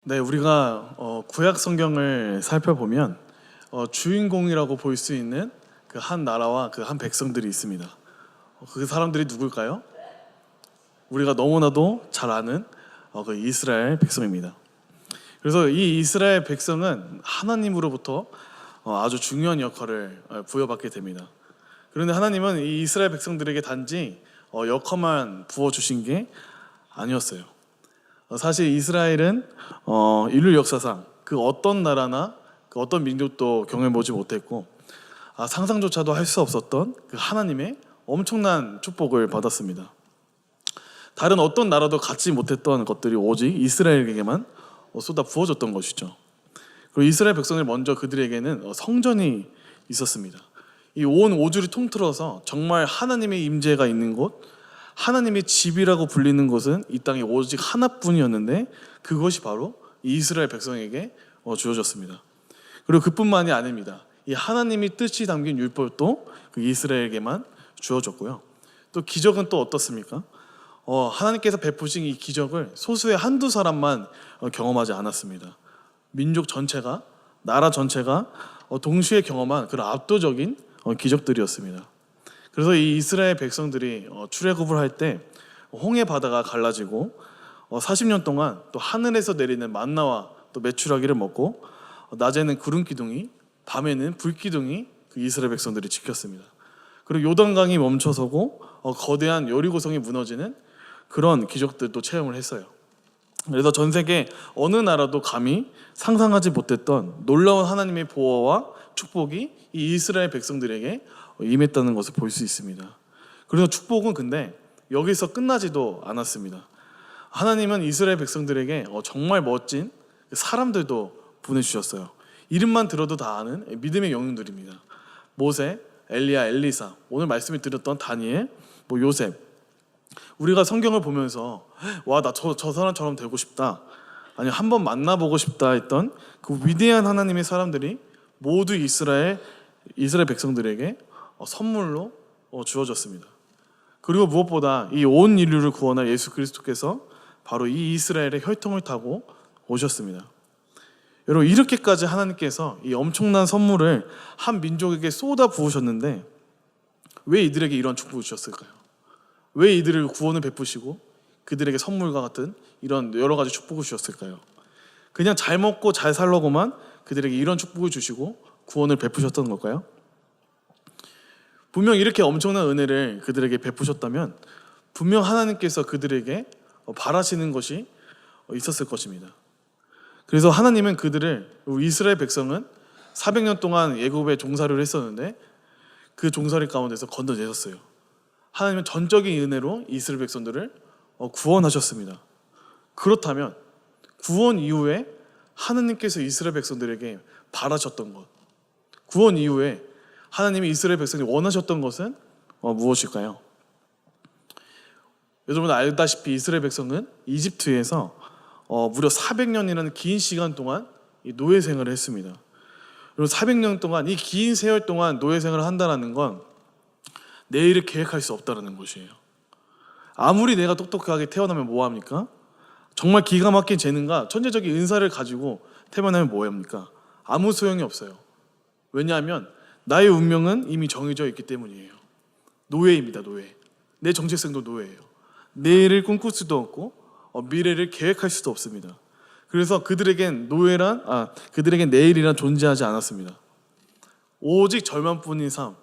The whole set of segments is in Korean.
네, 우리가 구약 성경을 살펴보면 주인공이라고 볼 수 있는 그 한 나라와 그 한 백성들이 있습니다. 그 사람들이 누굴까요? 우리가 너무나도 잘 아는 그 이스라엘 백성입니다. 그래서 이 이스라엘 백성은 하나님으로부터 아주 중요한 역할을 부여받게 됩니다. 그런데 하나님은 이 이스라엘 백성들에게 단지 역할만 부어주신 게 아니었어요. 사실 이스라엘은 인류 역사상 그 어떤 나라나 그 어떤 민족도 경험해보지 못했고 상상조차도 할 수 없었던 그 하나님의 엄청난 축복을 받았습니다. 다른 어떤 나라도 갖지 못했던 것들이 오직 이스라엘에게만 쏟아 부어졌던 것이죠. 그리고 이스라엘 백성들 먼저 그들에게는 성전이 있었습니다. 이 온 우주를 통틀어서 정말 하나님의 임재가 있는 곳, 하나님의 집이라고 불리는 곳은 이 땅에 오직 하나뿐이었는데 그것이 바로 이스라엘 백성에게 주어졌습니다. 그리고 그뿐만이 아닙니다. 이 하나님의 뜻이 담긴 율법도 그 이스라엘에게만 주어졌고요. 또 기적은 또 어떻습니까? 하나님께서 베푸신 이 기적을 소수의 한두 사람만 경험하지 않았습니다. 민족 전체가, 나라 전체가 동시에 경험한 그런 압도적인 기적들이었습니다. 그래서 이 이스라엘 백성들이 출애굽을 할 때 홍해 바다가 갈라지고 40년 동안 또 하늘에서 내리는 만나와 또 메추라기를 먹고 낮에는 구름 기둥이, 밤에는 불 기둥이 그 이스라엘 백성들이 지켰습니다. 그리고 요단강이 멈춰서고 거대한 여리고성이 무너지는 그런 기적들도 체험을 했어요. 그래서 전 세계 어느 나라도 감히 상상하지 못했던 놀라운 하나님의 보호와 축복이 이 이스라엘 백성들에게 임했다는 것을 볼 수 있습니다. 그래서 축복은 근데 여기서 끝나지도 않았습니다. 하나님은 이스라엘 백성들에게 정말 멋진 사람들도 보내주셨어요. 이름만 들어도 다 아는 믿음의 영웅들입니다. 모세, 엘리야, 엘리사, 오늘 말씀을 드렸던 다니엘, 요셉. 우리가 성경을 보면서 와, 나 저 사람처럼 되고 싶다, 아니 한번 만나보고 싶다 했던 그 위대한 하나님의 사람들이 모두 이스라엘 백성들에게 선물로 주어졌습니다. 그리고 무엇보다 이 온 인류를 구원할 예수 그리스도께서 바로 이 이스라엘의 혈통을 타고 오셨습니다. 여러분, 이렇게까지 하나님께서 이 엄청난 선물을 한 민족에게 쏟아 부으셨는데 왜 이들에게 이런 축복을 주셨을까요? 왜 이들을 구원을 베푸시고 그들에게 선물과 같은 이런 여러 가지 축복을 주셨을까요? 그냥 잘 먹고 잘 살려고만 그들에게 이런 축복을 주시고 구원을 베푸셨던 걸까요? 분명 이렇게 엄청난 은혜를 그들에게 베푸셨다면 분명 하나님께서 그들에게 바라시는 것이 있었을 것입니다. 그래서 하나님은 그들을, 이스라엘 백성은 400년 동안 애굽에 종살이를 했었는데 그 종살이 가운데서 건져내셨어요. 하나님은 전적인 은혜로 이스라엘 백성들을 구원하셨습니다. 그렇다면 구원 이후에 하나님께서 이스라엘 백성들에게 바라셨던 것, 구원 이후에 하나님이 이스라엘 백성이 원하셨던 것은 무엇일까요? 여러분 알다시피 이스라엘 백성은 이집트에서 무려 400년이라는 긴 시간 동안 노예 생활을 했습니다. 그리고 400년 동안, 이 긴 세월 동안 노예 생활을 한다는 건 내일을 계획할 수 없다는 것이에요. 아무리 내가 똑똑하게 태어나면 뭐합니까? 정말 기가 막힌 재능과 천재적인 은사를 가지고 태어나면 뭐합니까? 아무 소용이 없어요. 왜냐하면 나의 운명은 이미 정해져 있기 때문이에요. 노예입니다, 노예. 내 정체성도 노예예요. 내일을 꿈꿀 수도 없고 미래를 계획할 수도 없습니다. 그래서 그들에겐 내일이란 존재하지 않았습니다. 오직 절망뿐인 삶,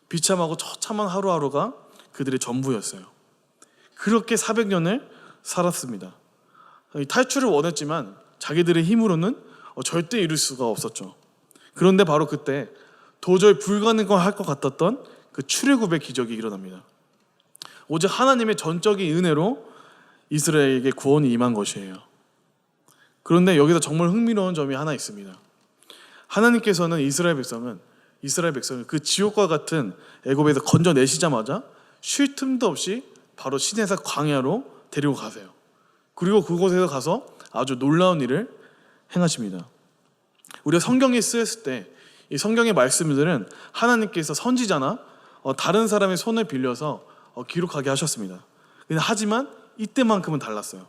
비참하고 처참한 하루하루가 그들의 전부였어요. 그렇게 400년을 살았습니다. 탈출을 원했지만 자기들의 힘으로는 절대 이룰 수가 없었죠. 그런데 바로 그때 도저히 불가능할 것 같았던 그 출애굽의 기적이 일어납니다. 오직 하나님의 전적인 은혜로 이스라엘에게 구원이 임한 것이에요. 그런데 여기서 정말 흥미로운 점이 하나 있습니다. 하나님께서는 이스라엘 백성을 그 지옥과 같은 애굽에서 건져내시자마자 쉴 틈도 없이 바로 시내산 광야로 데리고 가세요. 그리고 그곳에서 가서 아주 놀라운 일을 행하십니다. 우리가 성경에 쓰였을 때 이 성경의 말씀들은 하나님께서 선지자나 다른 사람의 손을 빌려서 기록하게 하셨습니다. 하지만 이때만큼은 달랐어요.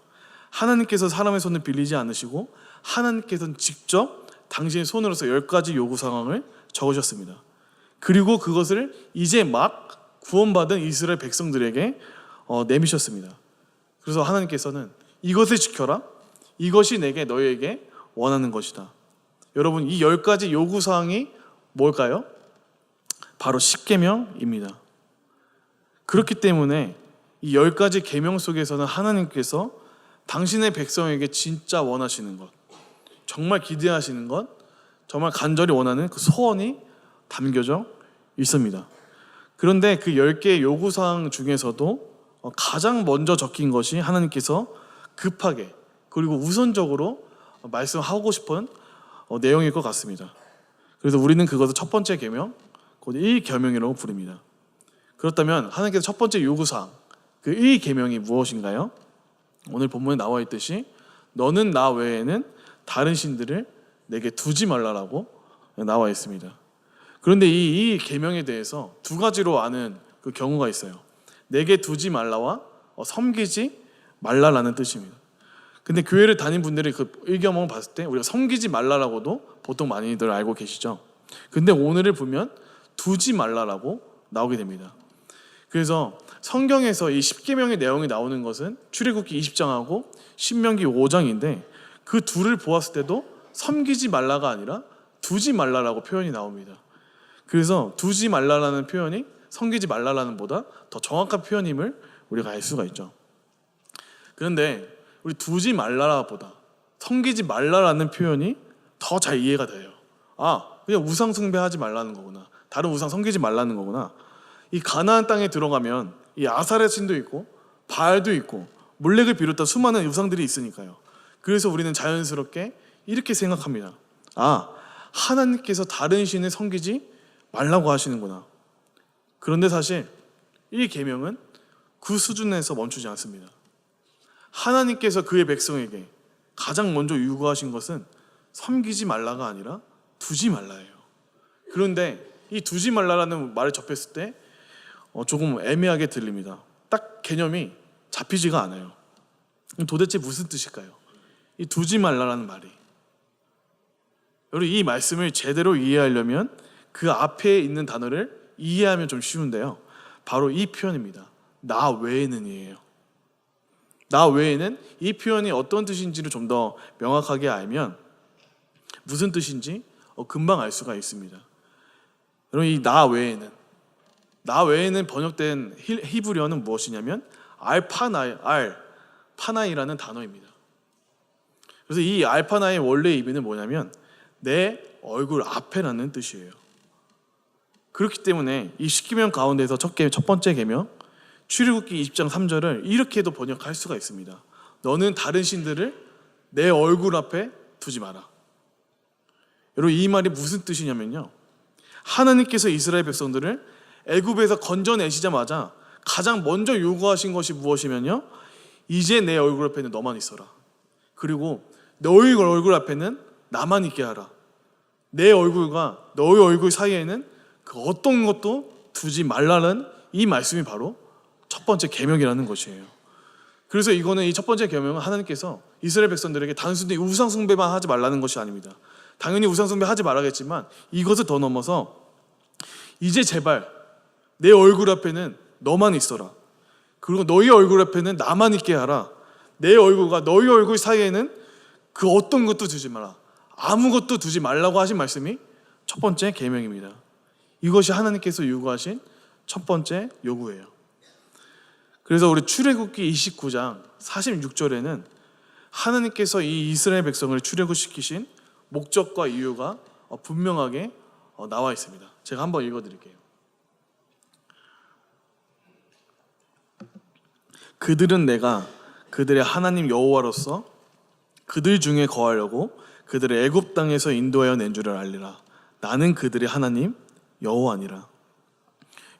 하나님께서 사람의 손을 빌리지 않으시고 하나님께서는 직접 당신의 손으로서 10가지 요구 사항을 적으셨습니다. 그리고 그것을 이제 막 구원받은 이스라엘 백성들에게 내미셨습니다. 그래서 하나님께서는 이것을 지켜라. 이것이 내게 너희에게 원하는 것이다. 여러분, 이 10가지 요구 사항이 뭘까요? 바로 십계명입니다. 그렇기 때문에 이 10가지 계명 속에서는 하나님께서 당신의 백성에게 진짜 원하시는 것, 정말 기대하시는 것, 정말 간절히 원하는 그 소원이 담겨져 있습니다. 그런데 그 10개의 요구사항 중에서도 가장 먼저 적힌 것이 하나님께서 급하게 그리고 우선적으로 말씀하고 싶은 내용일 것 같습니다. 그래서 우리는 그것을 첫 번째 계명, 곧 1계명이라고 부릅니다. 그렇다면 하나님께서 첫 번째 요구사항, 그 1계명이 무엇인가요? 오늘 본문에 나와 있듯이 너는 나 외에는 다른 신들을 내게 두지 말라라고 나와 있습니다. 그런데 이 계명에 대해서 두 가지로 아는 그 경우가 있어요. 내게 두지 말라와 섬기지 말라라는 뜻입니다. 근데 교회를 다닌 분들이 그 일경험을 봤을 때 우리가 섬기지 말라라고도 보통 많이들 알고 계시죠. 근데 오늘을 보면 두지 말라라고 나오게 됩니다. 그래서 성경에서 이 10계명의 내용이 나오는 것은 출애굽기 20장하고 신명기 5장인데 그 둘을 보았을 때도 섬기지 말라가 아니라 두지 말라라고 표현이 나옵니다. 그래서 두지 말라라는 표현이 섬기지 말라라는 보다 더 정확한 표현임을 우리가 알 수가 있죠. 그런데 우리 두지 말라보다 섬기지 말라라는 표현이 더 잘 이해가 돼요. 그냥 우상 숭배하지 말라는 거구나. 다른 우상 섬기지 말라는 거구나. 이 가나안 땅에 들어가면 이 아사렛 신도 있고 바알도 있고 몰렉을 비롯한 수많은 우상들이 있으니까요. 그래서 우리는 자연스럽게 이렇게 생각합니다. 하나님께서 다른 신을 섬기지 말라고 하시는구나. 그런데 사실 이 계명은 그 수준에서 멈추지 않습니다. 하나님께서 그의 백성에게 가장 먼저 요구하신 것은 섬기지 말라가 아니라 두지 말라예요. 그런데 이 두지 말라라는 말을 접했을 때 조금 애매하게 들립니다. 딱 개념이 잡히지가 않아요. 도대체 무슨 뜻일까요? 이 두지 말라라는 말이. 여러분, 이 말씀을 제대로 이해하려면 그 앞에 있는 단어를 이해하면 좀 쉬운데요. 바로 이 표현입니다. 나 외에는이에요. 나 외에는 이 표현이 어떤 뜻인지를 좀 더 명확하게 알면 무슨 뜻인지 금방 알 수가 있습니다. 여러분, 이 나 외에는 번역된 히브리어는 무엇이냐면 알파나이라는 단어입니다. 그래서 이 알파나의 원래 의미는 뭐냐면 내 얼굴 앞에라는 뜻이에요. 그렇기 때문에 이 10계명 가운데서 첫 번째 계명 출애굽기 20장 3절을 이렇게도 번역할 수가 있습니다. 너는 다른 신들을 내 얼굴 앞에 두지 마라. 여러분, 이 말이 무슨 뜻이냐면요, 하나님께서 이스라엘 백성들을 애굽에서 건져내시자마자 가장 먼저 요구하신 것이 무엇이면요, 이제 내 얼굴 앞에는 너만 있어라. 그리고 너희 얼굴 앞에는 나만 있게 하라. 내 얼굴과 너희 얼굴 사이에는 그 어떤 것도 두지 말라는 이 말씀이 바로 첫 번째 계명이라는 것이에요. 그래서 이거는 이 첫 번째 계명은 하나님께서 이스라엘 백성들에게 단순히 우상 숭배만 하지 말라는 것이 아닙니다. 당연히 우상 숭배 하지 말아야겠지만 이것을 더 넘어서 이제 제발 내 얼굴 앞에는 너만 있어라. 그리고 너희 얼굴 앞에는 나만 있게 하라. 내 얼굴과 너희 얼굴 사이에는 그 어떤 것도 두지 마라. 아무것도 두지 말라고 하신 말씀이 첫 번째 계명입니다. 이것이 하나님께서 요구하신 첫 번째 요구예요. 그래서 우리 출애굽기 29장 46절에는 하나님께서 이 이스라엘 백성을 출애굽시키신 목적과 이유가 분명하게 나와 있습니다. 제가 한번 읽어드릴게요. 그들은 내가 그들의 하나님 여호와로서 그들 중에 거하려고 그들의 애굽 땅에서 인도하여 낸 줄을 알리라. 나는 그들의 하나님 여호와니라.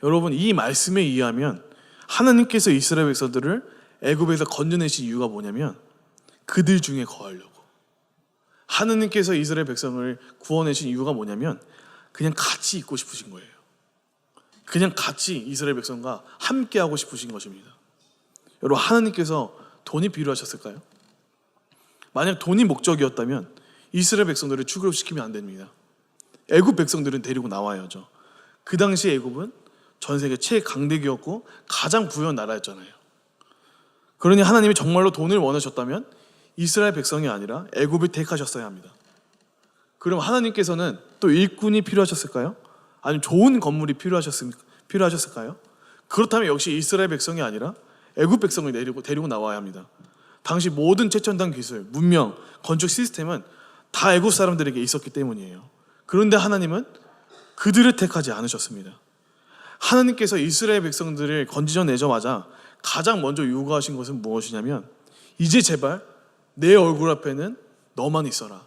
여러분, 이 말씀에 의하면 하나님께서 이스라엘 백성들을 애굽에서 건져내신 이유가 뭐냐면 그들 중에 거하려고. 하나님께서 이스라엘 백성을 구원내신 이유가 뭐냐면 그냥 같이 있고 싶으신 거예요. 그냥 같이 이스라엘 백성과 함께 하고 싶으신 것입니다. 여러분, 하나님께서 돈이 필요하셨을까요? 만약 돈이 목적이었다면 이스라엘 백성들을 출애굽시키면 안 됩니다. 애굽 백성들은 데리고 나와야죠. 그 당시 애굽은 전 세계 최강대기였고 가장 부유한 나라였잖아요. 그러니 하나님이 정말로 돈을 원하셨다면 이스라엘 백성이 아니라 애굽을 택하셨어야 합니다. 그럼 하나님께서는 또 일꾼이 필요하셨을까요? 아니면 좋은 건물이 필요하셨을까요? 그렇다면 역시 이스라엘 백성이 아니라 애굽 백성을 데리고 나와야 합니다. 당시 모든 최첨단 기술, 문명, 건축 시스템은 다 애굽 사람들에게 있었기 때문이에요. 그런데 하나님은 그들을 택하지 않으셨습니다. 하나님께서 이스라엘 백성들을 건지져내자마자 가장 먼저 요구하신 것은 무엇이냐면 이제 제발 내 얼굴 앞에는 너만 있어라.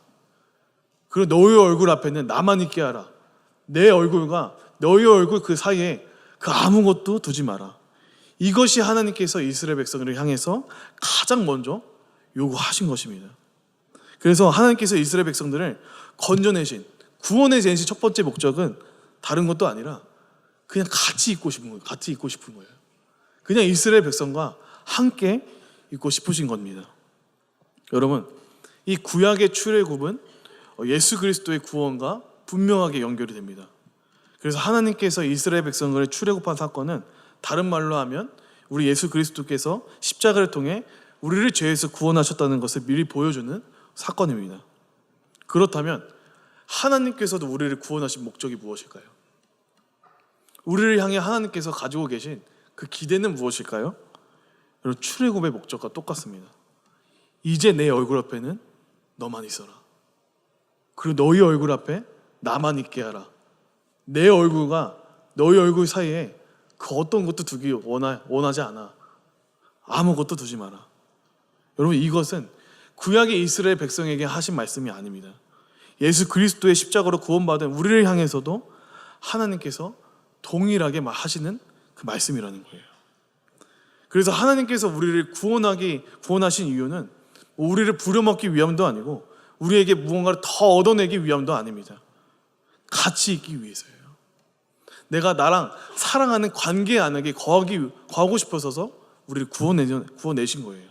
그리고 너의 얼굴 앞에는 나만 있게 하라. 내 얼굴과 너의 얼굴 그 사이에 그 아무것도 두지 마라. 이것이 하나님께서 이스라엘 백성을 향해서 가장 먼저 요구하신 것입니다. 그래서 하나님께서 이스라엘 백성들을 건져내신 구원의 제신 첫 번째 목적은 다른 것도 아니라 그냥 같이 있고 싶은 거예요. 같이 있고 싶은 거예요. 그냥 이스라엘 백성과 함께 있고 싶으신 겁니다. 여러분, 이 구약의 출애굽은 예수 그리스도의 구원과 분명하게 연결이 됩니다. 그래서 하나님께서 이스라엘 백성을 출애굽한 사건은 다른 말로 하면 우리 예수 그리스도께서 십자가를 통해 우리를 죄에서 구원하셨다는 것을 미리 보여주는 사건입니다. 그렇다면 하나님께서도 우리를 구원하신 목적이 무엇일까요? 우리를 향해 하나님께서 가지고 계신 그 기대는 무엇일까요? 여러분, 출애굽의 목적과 똑같습니다. 이제 내 얼굴 앞에는 너만 있어라. 그리고 너희 얼굴 앞에 나만 있게 하라. 내 얼굴과 너희 얼굴 사이에 그 어떤 것도 두기 원하지 않아. 아무것도 두지 마라. 여러분, 이것은 구약의 이스라엘 백성에게 하신 말씀이 아닙니다. 예수 그리스도의 십자가로 구원받은 우리를 향해서도 하나님께서 동일하게 하시는 그 말씀이라는 거예요. 그래서 하나님께서 우리를 구원하신 이유는 우리를 부려먹기 위함도 아니고 우리에게 무언가를 더 얻어내기 위함도 아닙니다. 같이 있기 위해서예요. 내가 나랑 사랑하는 관계 안에 거하고 싶어서 우리를 구원내신 거예요.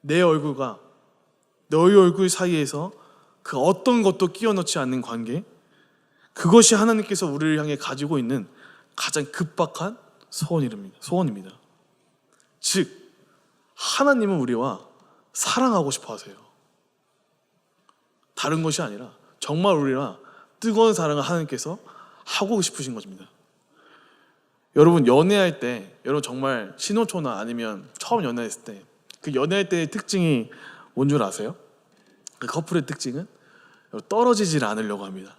내 얼굴과 너희 얼굴 사이에서 그 어떤 것도 끼워 넣지 않는 관계, 그것이 하나님께서 우리를 향해 가지고 있는 가장 급박한 소원입니다. 즉, 하나님은 우리와 사랑하고 싶어 하세요. 다른 것이 아니라 정말 우리와 뜨거운 사랑을 하나님께서 하고 싶으신 것입니다. 여러분, 연애할 때, 여러분 정말 신호초나 아니면 처음 연애했을 때 그 연애할 때의 특징이 뭔 줄 아세요? 그 커플의 특징은 떨어지질 않으려고 합니다.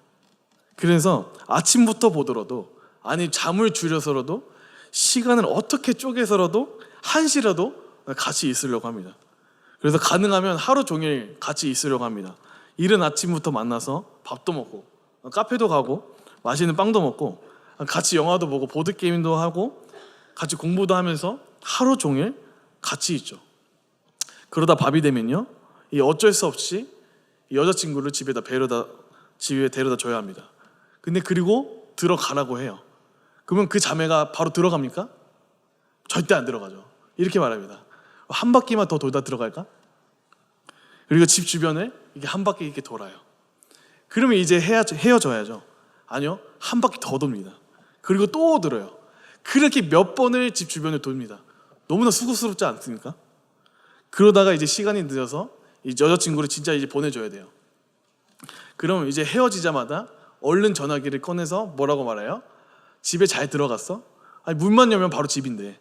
그래서 아침부터 보더라도, 아니 잠을 줄여서라도, 시간을 어떻게 쪼개서라도 1시라도 같이 있으려고 합니다. 그래서 가능하면 하루 종일 같이 있으려고 합니다. 이른 아침부터 만나서 밥도 먹고 카페도 가고 맛있는 빵도 먹고 같이 영화도 보고 보드게임도 하고 같이 공부도 하면서 하루 종일 같이 있죠. 그러다 밤이 되면요, 이 어쩔 수 없이 여자친구를 집에 데려다 줘야 합니다. 근데 그리고 들어가라고 해요. 그러면 그 자매가 바로 들어갑니까? 절대 안 들어가죠. 이렇게 말합니다. 한 바퀴만 더 돌다 들어갈까? 그리고 집 주변을 이렇게 한 바퀴 이렇게 돌아요. 그러면 이제 헤어져야죠. 아니요, 한 바퀴 더 돕니다. 그리고 또 들어요. 그렇게 몇 번을 집 주변을 돕니다. 너무나 수고스럽지 않습니까? 그러다가 이제 시간이 늦어서 이 여자친구를 진짜 이제 보내줘야 돼요. 그럼 이제 헤어지자마자 얼른 전화기를 꺼내서 뭐라고 말해요? 집에 잘 들어갔어? 아니, 문만 열면 바로 집인데.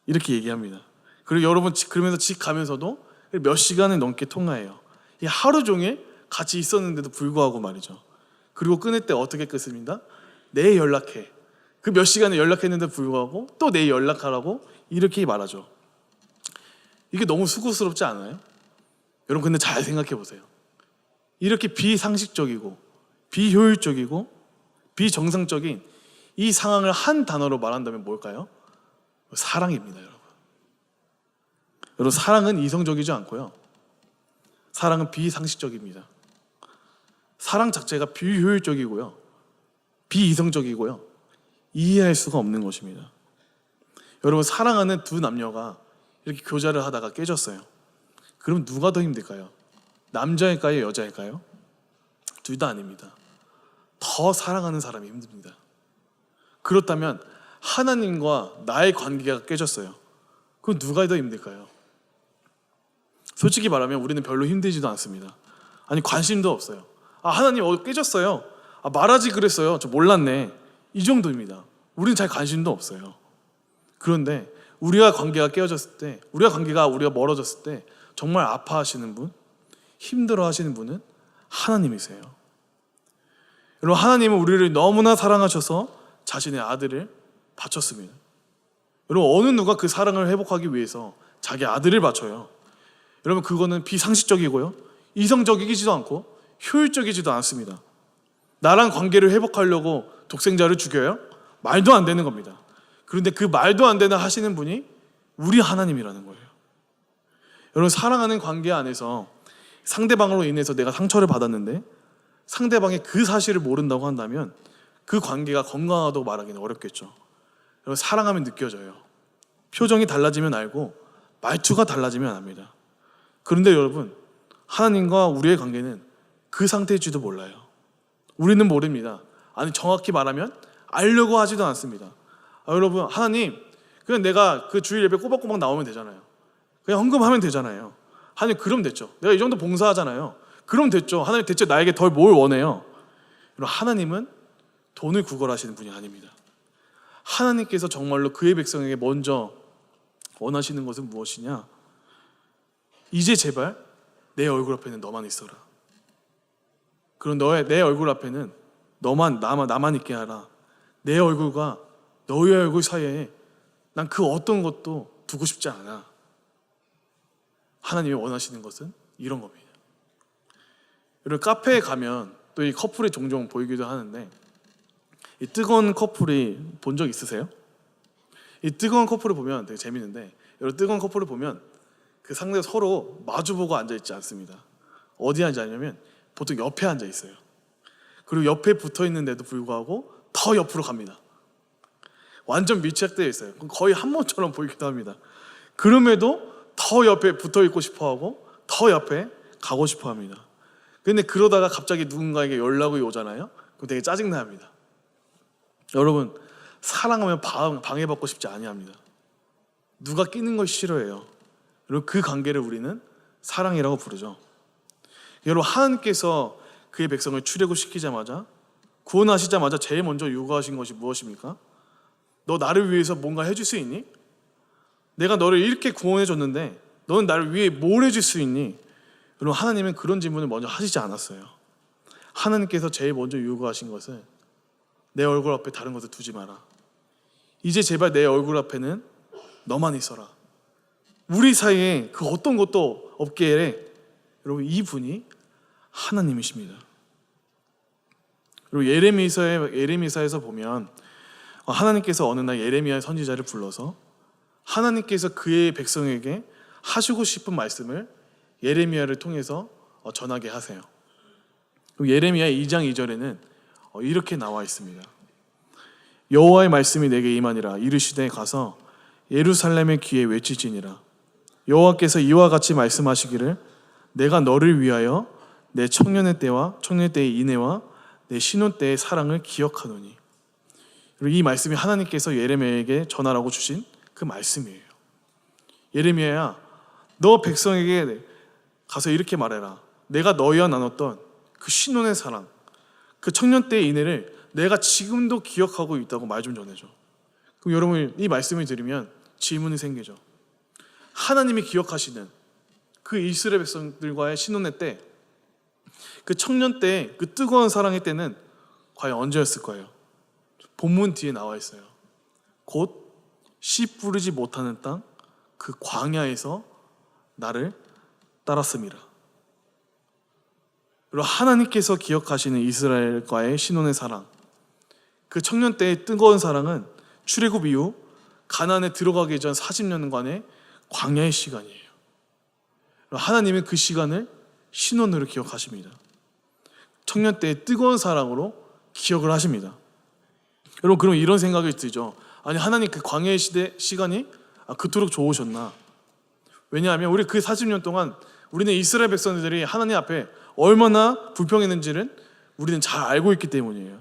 이렇게 얘기합니다. 그리고 여러분 그러면서 집 가면서도 몇 시간을 넘게 통화해요. 하루 종일 같이 있었는데도 불구하고 말이죠. 그리고 끊을 때 어떻게 끊습니다? 내일 연락해. 그 몇 시간을 연락했는데 불구하고 또 내일 연락하라고 이렇게 말하죠. 이게 너무 수고스럽지 않아요? 여러분, 근데 잘 생각해 보세요. 이렇게 비상식적이고 비효율적이고 비정상적인 이 상황을 한 단어로 말한다면 뭘까요? 사랑입니다, 여러분. 여러분, 사랑은 이성적이지 않고요, 사랑은 비상식적입니다. 사랑 자체가 비효율적이고요, 비이성적이고요, 이해할 수가 없는 것입니다. 여러분, 사랑하는 두 남녀가 이렇게 교제를 하다가 깨졌어요. 그럼 누가 더 힘들까요? 남자일까요? 여자일까요? 둘 다 아닙니다. 더 사랑하는 사람이 힘듭니다. 그렇다면 하나님과 나의 관계가 깨졌어요. 그럼 누가 더 힘들까요? 솔직히 말하면 우리는 별로 힘들지도 않습니다. 아니, 관심도 없어요. 하나님 깨졌어요. 말하지 그랬어요. 저 몰랐네. 이 정도입니다. 우리는 잘 관심도 없어요. 그런데 우리가 관계가 깨어졌을 때, 우리가 멀어졌을 때 정말 아파하시는 분, 힘들어 하시는 분은 하나님이세요. 여러분, 하나님은 우리를 너무나 사랑하셔서 자신의 아들을 바쳤습니다. 여러분, 어느 누가 그 사랑을 회복하기 위해서 자기 아들을 바쳐요. 여러분, 그거는 비상식적이고요, 이성적이지도 않고 효율적이지도 않습니다. 나랑 관계를 회복하려고 독생자를 죽여요? 말도 안 되는 겁니다. 그런데 그 말도 안 되는 하시는 분이 우리 하나님이라는 거예요. 여러분, 사랑하는 관계 안에서 상대방으로 인해서 내가 상처를 받았는데 상대방이 그 사실을 모른다고 한다면 그 관계가 건강하다고 말하기는 어렵겠죠. 여러분, 사랑하면 느껴져요. 표정이 달라지면 알고 말투가 달라지면 압니다. 그런데 여러분, 하나님과 우리의 관계는 그 상태일지도 몰라요. 우리는 모릅니다. 아니, 정확히 말하면 알려고 하지도 않습니다. 여러분, 하나님, 그냥 내가 그 주일 예배 꼬박꼬박 나오면 되잖아요. 그냥 헌금하면 되잖아요. 하나님, 그럼 됐죠. 내가 이 정도 봉사하잖아요. 그럼 됐죠. 하나님, 대체 나에게 더 뭘 원해요? 여러분, 하나님은 돈을 구걸하시는 분이 아닙니다. 하나님께서 정말로 그의 백성에게 먼저 원하시는 것은 무엇이냐? 이제 제발 내 얼굴 앞에는 너만 있어라. 그럼 내 얼굴 앞에는 나만 있게 하라. 내 얼굴과 너의 얼굴 사이에 난 그 어떤 것도 두고 싶지 않아. 하나님이 원하시는 것은 이런 겁니다. 여러분, 카페에 가면 또 이 커플이 종종 보이기도 하는데, 이 뜨거운 커플이 본 적 있으세요? 이 뜨거운 커플을 보면 되게 재밌는데, 여러분, 뜨거운 커플을 보면 그 상대가 서로 마주보고 앉아있지 않습니다. 어디 앉아있냐면 보통 옆에 앉아있어요. 그리고 옆에 붙어있는데도 불구하고 더 옆으로 갑니다. 완전 밀착되어 있어요. 거의 한 몸처럼 보이기도 합니다. 그럼에도 더 옆에 붙어있고 싶어하고 더 옆에 가고 싶어합니다. 근데 그러다가 갑자기 누군가에게 연락이 오잖아요. 그럼 되게 짜증납니다. 여러분, 사랑하면 방해받고 싶지 아니합니다. 누가 끼는 걸 싫어해요. 여러분, 그 관계를 우리는 사랑이라고 부르죠. 여러분, 하나님께서 그의 백성을 출애굽시키자마자, 구원하시자마자 제일 먼저 요구하신 것이 무엇입니까? 너 나를 위해서 뭔가 해줄 수 있니? 내가 너를 이렇게 구원해줬는데 너는 나를 위해 뭘 해줄 수 있니? 여러분, 하나님은 그런 질문을 먼저 하시지 않았어요. 하나님께서 제일 먼저 요구하신 것은 내 얼굴 앞에 다른 것을 두지 마라. 이제 제발 내 얼굴 앞에는 너만 있어라. 우리 사이에 그 어떤 것도 없게 해. 여러분, 이분이 하나님이십니다. 그리고 예레미야에서 보면 하나님께서 어느 날 예레미야 선지자를 불러서 하나님께서 그의 백성에게 하시고 싶은 말씀을 예레미야를 통해서 전하게 하세요. 그리고 예레미야 2장 2절에는 이렇게 나와 있습니다. 여호와의 말씀이 내게 임하니라. 이르시되 가서 예루살렘의 귀에 외치지니라. 여호와께서 이와 같이 말씀하시기를 내가 너를 위하여 내 청년의 때와 청년 때의 인애와 내 신혼 때의 사랑을 기억하노니. 그리고 이 말씀이 하나님께서 예레미야에게 전하라고 주신 그 말씀이에요. 예레미야야, 너 백성에게 가서 이렇게 말해라. 내가 너희와 나눴던 그 신혼의 사랑, 그 청년 때의 인애를 내가 지금도 기억하고 있다고 말 좀 전해줘. 그럼 여러분, 이 말씀을 들으면 질문이 생기죠. 하나님이 기억하시는 그 이스라엘 백성들과의 신혼의 때, 그 청년 때, 그 뜨거운 사랑의 때는 과연 언제였을 거예요? 본문 뒤에 나와 있어요. 곧 씨 뿌리지 못하는 땅, 그 광야에서 나를 따랐음이라. 그리고 하나님께서 기억하시는 이스라엘과의 신혼의 사랑, 그 청년 때의 뜨거운 사랑은 출애굽 이후 가나안에 들어가기 전 40년간의 광야의 시간이에요. 하나님은 그 시간을 신혼으로 기억하십니다. 청년 때의 뜨거운 사랑으로 기억을 하십니다. 여러분, 그럼 이런 생각이 들죠. 아니, 하나님 그 광야의 시간이 그토록 좋으셨나? 왜냐하면 우리 그 40년 동안 우리는 이스라엘 백성들이 하나님 앞에 얼마나 불평했는지를 우리는 잘 알고 있기 때문이에요.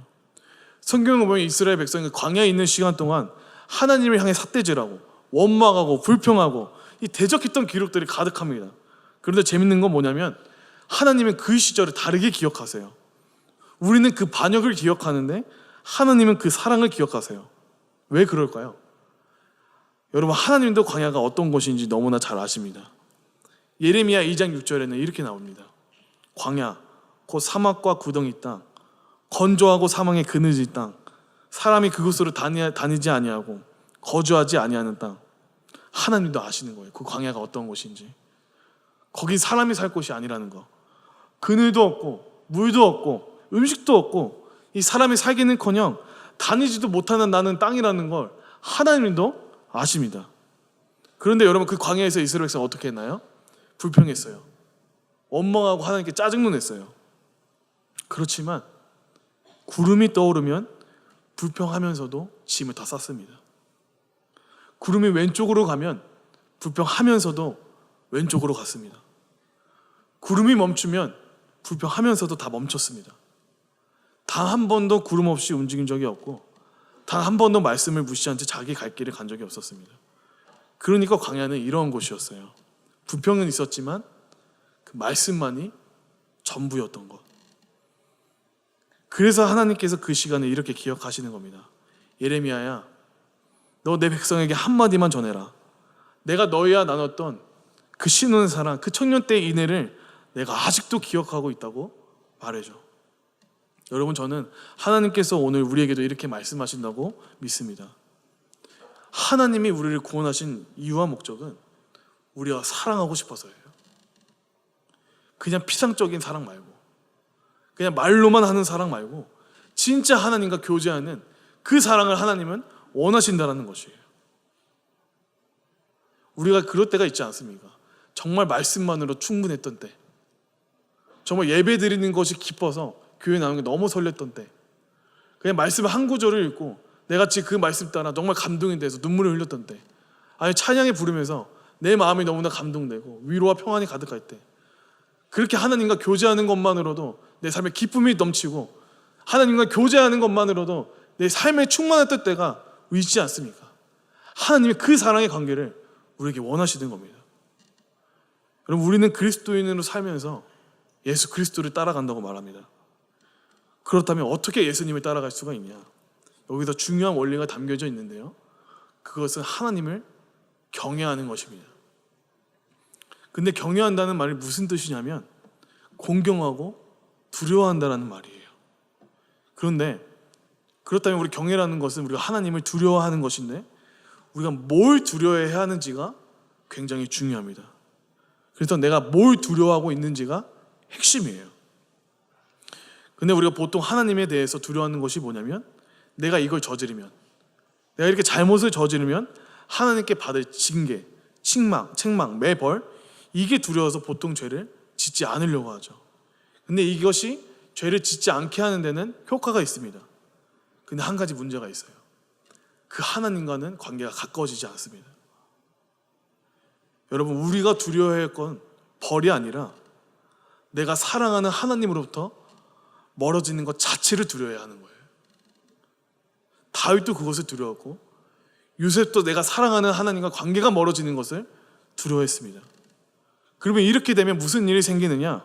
성경을 보면 이스라엘 백성이 광야에 있는 시간 동안 하나님을 향해 삿대질하고 원망하고 불평하고 이 대적했던 기록들이 가득합니다. 그런데 재밌는 건 뭐냐면 하나님은 그 시절을 다르게 기억하세요. 우리는 그 반역을 기억하는데 하나님은 그 사랑을 기억하세요. 왜 그럴까요? 여러분, 하나님도 광야가 어떤 곳인지 너무나 잘 아십니다. 예레미야 2장 6절에는 이렇게 나옵니다. 광야, 곧 사막과 구덩이 땅, 건조하고 사망의 그늘진 땅, 사람이 그곳으로 다니지 아니하고 거주하지 아니하는 땅. 하나님도 아시는 거예요. 그 광야가 어떤 곳인지. 거기 사람이 살 곳이 아니라는 거. 그늘도 없고 물도 없고 음식도 없고 이 사람이 살기는커녕 다니지도 못하는 나는 땅이라는 걸 하나님도 아십니다. 그런데 여러분, 그 광야에서 이스라엘 백성은 어떻게 했나요? 불평했어요. 원망하고 하나님께 짜증도 냈어요. 그렇지만 구름이 떠오르면 불평하면서도 짐을 다 쌌습니다. 구름이 왼쪽으로 가면 불평하면서도 왼쪽으로 갔습니다. 구름이 멈추면 불평하면서도 다 멈췄습니다. 단 한 번도 구름 없이 움직인 적이 없고 단 한 번도 말씀을 무시한 채 자기 갈 길을 간 적이 없었습니다. 그러니까 광야는 이러한 곳이었어요. 불평은 있었지만 그 말씀만이 전부였던 것. 그래서 하나님께서 그 시간을 이렇게 기억하시는 겁니다. 예레미야야, 너 내 백성에게 한마디만 전해라. 내가 너희와 나눴던 그 신혼의 사랑, 그 청년 때의 인애를 내가 아직도 기억하고 있다고 말해줘. 여러분, 저는 하나님께서 오늘 우리에게도 이렇게 말씀하신다고 믿습니다. 하나님이 우리를 구원하신 이유와 목적은 우리가 사랑하고 싶어서예요. 그냥 피상적인 사랑 말고, 그냥 말로만 하는 사랑 말고 진짜 하나님과 교제하는 그 사랑을 하나님은 원하신다는 것이에요. 우리가 그럴 때가 있지 않습니까? 정말 말씀만으로 충분했던 때, 정말 예배 드리는 것이 기뻐서 교회 나오는 게 너무 설렜던 때, 그냥 말씀 한 구절을 읽고 내가 지금 그 말씀 따라 정말 감동이 돼서 눈물을 흘렸던 때, 아니 찬양에 부르면서 내 마음이 너무나 감동되고 위로와 평안이 가득할 때, 그렇게 하나님과 교제하는 것만으로도 내 삶에 기쁨이 넘치고 하나님과 교제하는 것만으로도 내 삶에 충만했던 때가 있지 않습니까? 하나님의 그 사랑의 관계를 우리에게 원하시는 겁니다. 여러분, 우리는 그리스도인으로 살면서 예수 그리스도를 따라간다고 말합니다. 그렇다면 어떻게 예수님을 따라갈 수가 있냐? 여기서 중요한 원리가 담겨져 있는데요, 그것은 하나님을 경외하는 것입니다. 근데 경외한다는 말이 무슨 뜻이냐면 공경하고 두려워한다는 말이에요. 그런데 그렇다면 우리 경외라는 것은 우리가 하나님을 두려워하는 것인데 우리가 뭘 두려워해야 하는지가 굉장히 중요합니다. 그래서 내가 뭘 두려워하고 있는지가 핵심이에요. 근데 우리가 보통 하나님에 대해서 두려워하는 것이 뭐냐면 내가 이걸 저지르면, 내가 이렇게 잘못을 저지르면 하나님께 받을 징계, 책망, 매벌, 이게 두려워서 보통 죄를 짓지 않으려고 하죠. 근데 이것이 죄를 짓지 않게 하는 데는 효과가 있습니다. 근데 한 가지 문제가 있어요. 그 하나님과는 관계가 가까워지지 않습니다. 여러분, 우리가 두려워해야 할 건 벌이 아니라 내가 사랑하는 하나님으로부터 멀어지는 것 자체를 두려워해야 하는 거예요. 다윗도 그것을 두려웠고 요셉도 내가 사랑하는 하나님과 관계가 멀어지는 것을 두려워했습니다. 그러면 이렇게 되면 무슨 일이 생기느냐?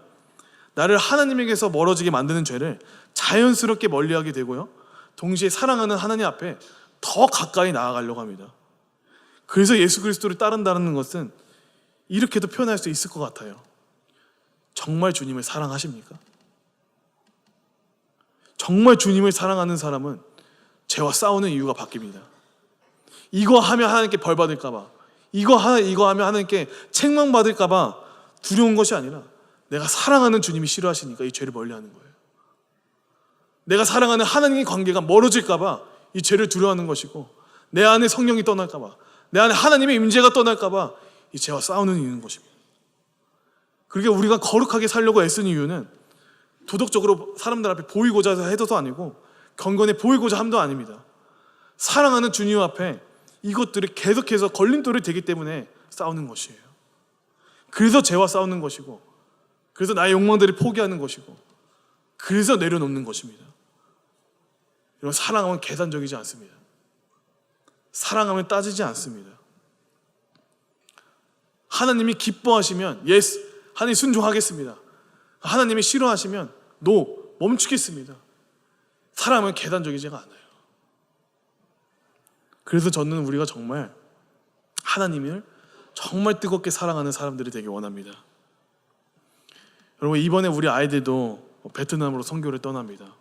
나를 하나님에게서 멀어지게 만드는 죄를 자연스럽게 멀리하게 되고요, 동시에 사랑하는 하나님 앞에 더 가까이 나아가려고 합니다. 그래서 예수 그리스도를 따른다는 것은 이렇게도 표현할 수 있을 것 같아요. 정말 주님을 사랑하십니까? 정말 주님을 사랑하는 사람은 죄와 싸우는 이유가 바뀝니다. 이거 하면 하나님께 벌 받을까 봐, 이거 하면 하나님께 책망 받을까 봐 두려운 것이 아니라 내가 사랑하는 주님이 싫어하시니까 이 죄를 멀리하는 거예요. 내가 사랑하는 하나님의 관계가 멀어질까 봐 이 죄를 두려워하는 것이고, 내 안에 성령이 떠날까 봐, 내 안에 하나님의 임재가 떠날까 봐 이 죄와 싸우는 이유인 것입니다. 그러니까 우리가 거룩하게 살려고 애쓰는 이유는 도덕적으로 사람들 앞에 보이고자 해서도 아니고 경건해 보이고자 함도 아닙니다. 사랑하는 주님 앞에 이것들이 계속해서 걸림돌이 되기 때문에 싸우는 것이에요. 그래서 죄와 싸우는 것이고, 그래서 나의 욕망들을 포기하는 것이고, 그래서 내려놓는 것입니다. 여러분, 사랑하면 계산적이지 않습니다. 사랑하면 따지지 않습니다. 하나님이 기뻐하시면 예스, 하나님 순종하겠습니다. 하나님이 싫어하시면 노, 멈추겠습니다. 사랑하면 계산적이지가 않아요. 그래서 저는 우리가 정말 하나님을 정말 뜨겁게 사랑하는 사람들이 되기 원합니다. 여러분, 이번에 우리 아이들도 베트남으로 선교를 떠납니다.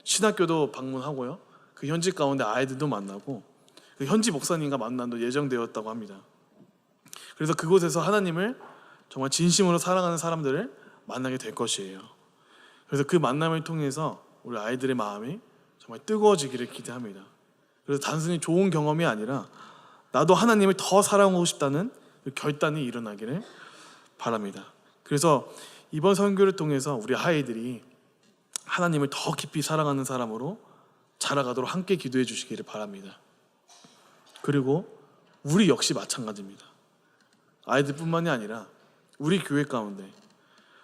신학교도 방문하고요, 그 현지 가운데 아이들도 만나고, 그 현지 목사님과 만남도 예정되었다고 합니다. 그래서 그곳에서 하나님을 정말 진심으로 사랑하는 사람들을 만나게 될 것이에요. 그래서 그 만남을 통해서 우리 아이들의 마음이 정말 뜨거워지기를 기대합니다. 그래서 단순히 좋은 경험이 아니라 나도 하나님을 더 사랑하고 싶다는 결단이 일어나기를 바랍니다. 그래서 이번 선교를 통해서 우리 아이들이 하나님을 더 깊이 사랑하는 사람으로 자라가도록 함께 기도해 주시기를 바랍니다. 그리고 우리 역시 마찬가지입니다. 아이들뿐만이 아니라 우리 교회 가운데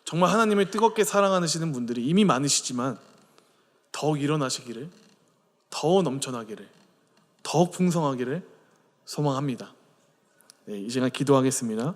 정말 하나님을 뜨겁게 사랑하시는 분들이 이미 많으시지만 더욱 일어나시기를, 더 넘쳐나기를, 더욱 풍성하기를 소망합니다. 네, 이 시간 기도하겠습니다.